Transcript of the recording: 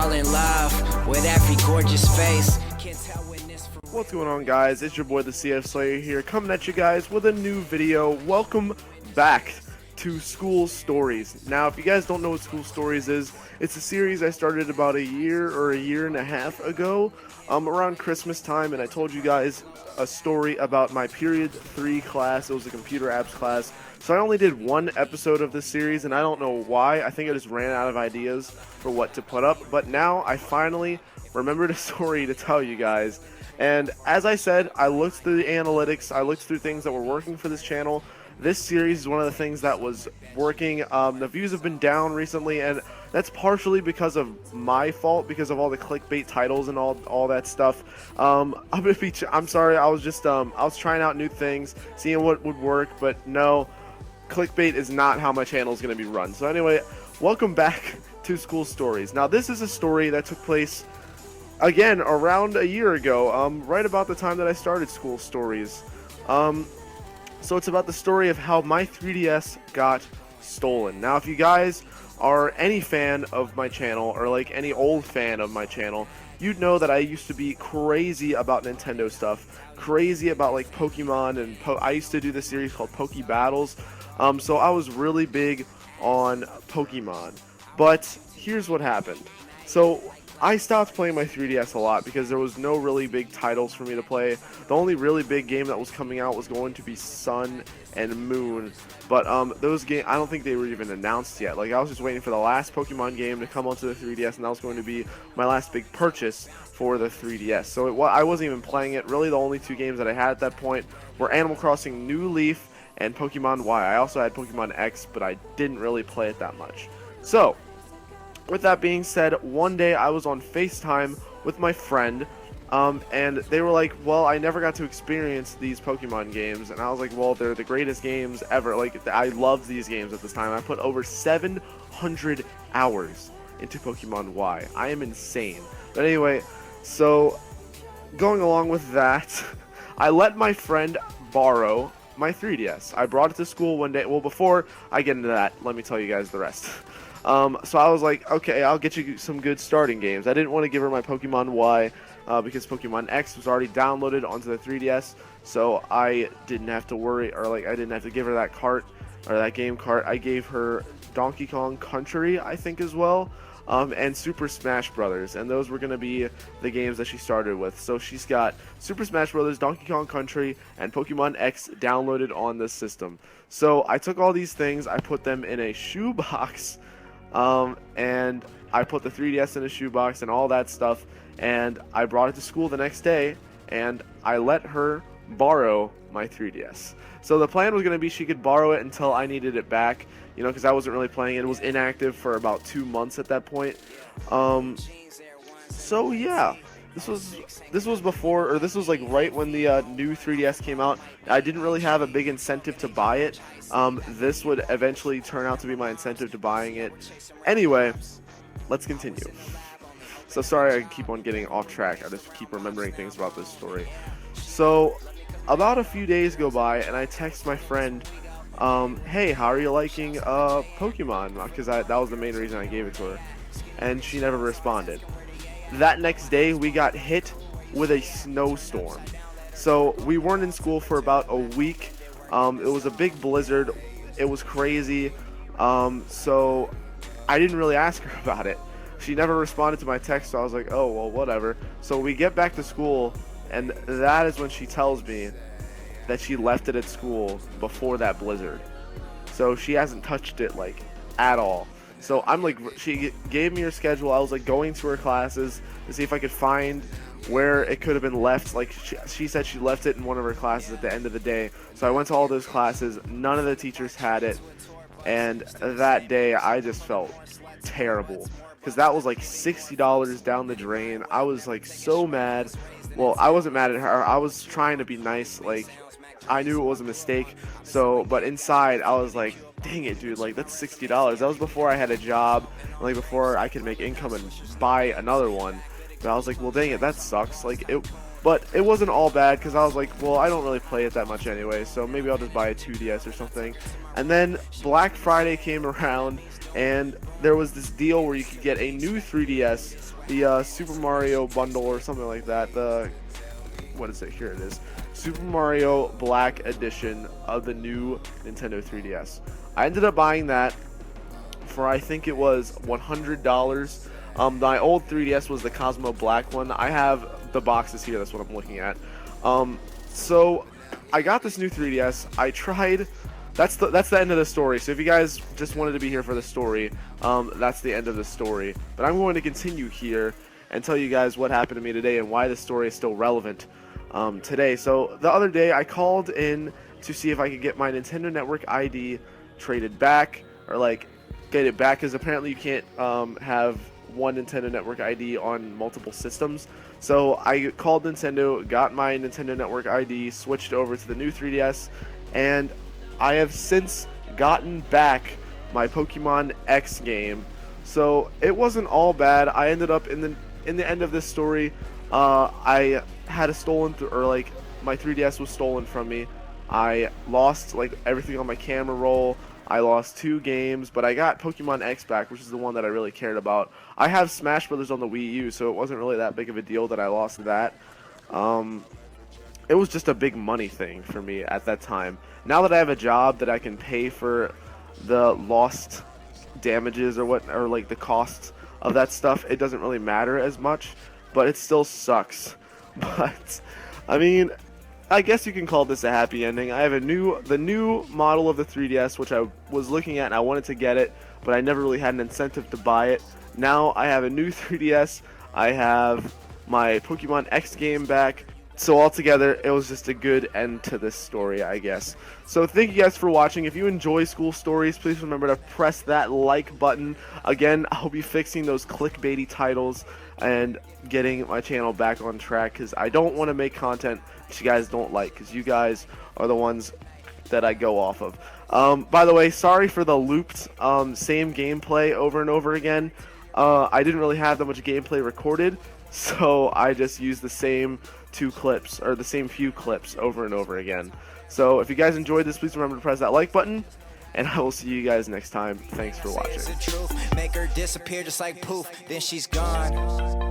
fall in love with every gorgeous face. Can't tell when this for What's going on, guys? It's your boy the CF Slayer here, coming at you guys with a new video. Welcome back to School Stories. Now, if you guys don't know what School Stories is, it's a series I started about a year or a year and a half ago, around Christmas time, and I told you guys a story about my period 3 class. It was a computer apps class. So I only did one episode of this series, and I don't know why. I think I just ran out of ideas for what to put up, but now I finally remembered a story to tell you guys. And as I said, I looked through the analytics, I looked through things that were working for this channel. This series is one of the things that was working. The views have been down recently, and that's partially because of my fault, because of all the clickbait titles and all that stuff. I'm sorry, I was just I was trying out new things, seeing what would work, but no, clickbait is not how my channel is going to be run. So anyway, welcome back to School Stories. Now, this is a story that took place again around a year ago, right about the time that I started School Stories. So it's about the story of how my 3DS got stolen. Now, if you guys are any fan of my channel, or like any old fan of my channel, you'd know that I used to be crazy about Nintendo stuff, crazy about like Pokemon, and I used to do this series called Poke Battles. So I was really big on Pokemon. But here's what happened. So I stopped playing my 3DS a lot because there was no really big titles for me to play. The only really big game that was coming out was going to be Sun and Moon, but those games, I don't think they were even announced yet. Like, I was just waiting for the last Pokemon game to come onto the 3DS, and that was going to be my last big purchase for the 3DS. So I wasn't even playing it. Really, the only two games that I had at that point were Animal Crossing New Leaf and Pokemon Y. I also had Pokemon X, but I didn't really play it that much. So with that being said, one day I was on FaceTime with my friend, and they were like, well, I never got to experience these Pokemon games. And I was like, well, they're the greatest games ever. Like, I loved these games at this time. I put over 700 hours into Pokemon Y. I am insane. But anyway, so going along with that, I let my friend borrow my 3DS. I brought it to school one day. Well, before I get into that, let me tell you guys the rest. So I was like, okay, I'll get you some good starting games. I didn't want to give her my Pokemon Y because Pokemon X was already downloaded onto the 3DS, so I didn't have to worry, or like I didn't have to give her that cart, or that game cart. I gave her Donkey Kong Country, I think, as well, and Super Smash Brothers, and those were going to be the games that she started with. So she's got Super Smash Brothers, Donkey Kong Country, and Pokemon X downloaded on this system. So I took all these things, I put them in a shoebox, and I put the 3DS in a shoebox and all that stuff, and I brought it to school the next day, and I let her borrow my 3DS. So the plan was going to be she could borrow it until I needed it back, you know, because I wasn't really playing it. It was inactive for about 2 months at that point. So yeah, this was before, or this was like right when the new 3DS came out. I didn't really have a big incentive to buy it. This would eventually turn out to be my incentive to buying it. Anyway, let's continue. So sorry I keep on getting off track. I just keep remembering things about this story. So about a few days go by, and I text my friend, hey, how are you liking Pokemon? Because that was the main reason I gave it to her. And she never responded. That next day, we got hit with a snowstorm. So we weren't in school for about a week. It was a big blizzard. It was crazy. So I didn't really ask her about it. She never responded to my text, so I was like, oh, well, whatever. So we get back to school, and that is when she tells me that she left it at school before that blizzard. So she hasn't touched it, like, at all. So I'm like, she gave me her schedule. I was like going to her classes to see if I could find where it could have been left. Like, she said she left it in one of her classes at the end of the day. So I went to all those classes. None of the teachers had it. And that day I just felt terrible, because that was like $60 down the drain. I was like so mad. Well, I wasn't mad at her. I was trying to be nice. Like, I knew it was a mistake. So, but inside I was like, dang it, dude, like, that's $60. That was before I had a job, like before I could make income and buy another one. But I was like, well, dang it, that sucks. Like, but it wasn't all bad, because I was like, well, I don't really play it that much anyway, so maybe I'll just buy a 2DS or something. And then Black Friday came around, and there was this deal where you could get a new 3DS the Super Mario bundle or something like that. What is it? Here it is. Super Mario Black Edition of the new Nintendo 3DS. I ended up buying that for, I think it was $100. My old 3DS was the Cosmo Black one. I have the boxes here. That's what I'm looking at. So I got this new 3DS. I tried. That's the end of the story. So if you guys just wanted to be here for the story, that's the end of the story. But I'm going to continue here and tell you guys what happened to me today and why the story is still relevant today. So the other day I called in to see if I could get my Nintendo Network ID traded back, or like get it back, because apparently you can't have one Nintendo Network ID on multiple systems. So I called Nintendo, got my Nintendo Network ID, switched over to the new 3DS, and I have since gotten back my Pokemon X game. So it wasn't all bad. I ended up in the end of this story, I had a stolen or like my 3DS was stolen from me. I lost like everything on my camera roll. I lost 2 games, but I got Pokemon X back, which is the one that I really cared about. I have Smash Brothers on the Wii U, so it wasn't really that big of a deal that I lost that. It was just a big money thing for me at that time. Now that I have a job that I can pay for the lost damages or like the costs of that stuff, it doesn't really matter as much, but it still sucks. But I mean, I guess you can call this a happy ending. I have the new model of the 3DS, which I was looking at and I wanted to get it, but I never really had an incentive to buy it. Now I have a new 3DS. I have my Pokemon X game back. So altogether, it was just a good end to this story, I guess. So thank you guys for watching. If you enjoy school stories, please remember to press that like button. Again, I'll be fixing those clickbaity titles and getting my channel back on track, because I don't want to make content that you guys don't like, because you guys are the ones that I go off of. By the way, sorry for the looped same gameplay over and over again. I didn't really have that much gameplay recorded, so I just used the same 2 clips, or the same few clips over and over again. So if you guys enjoyed this, please remember to press that like button, and I will see you guys next time. Thanks for watching. Make her disappear just like poof, then she's gone.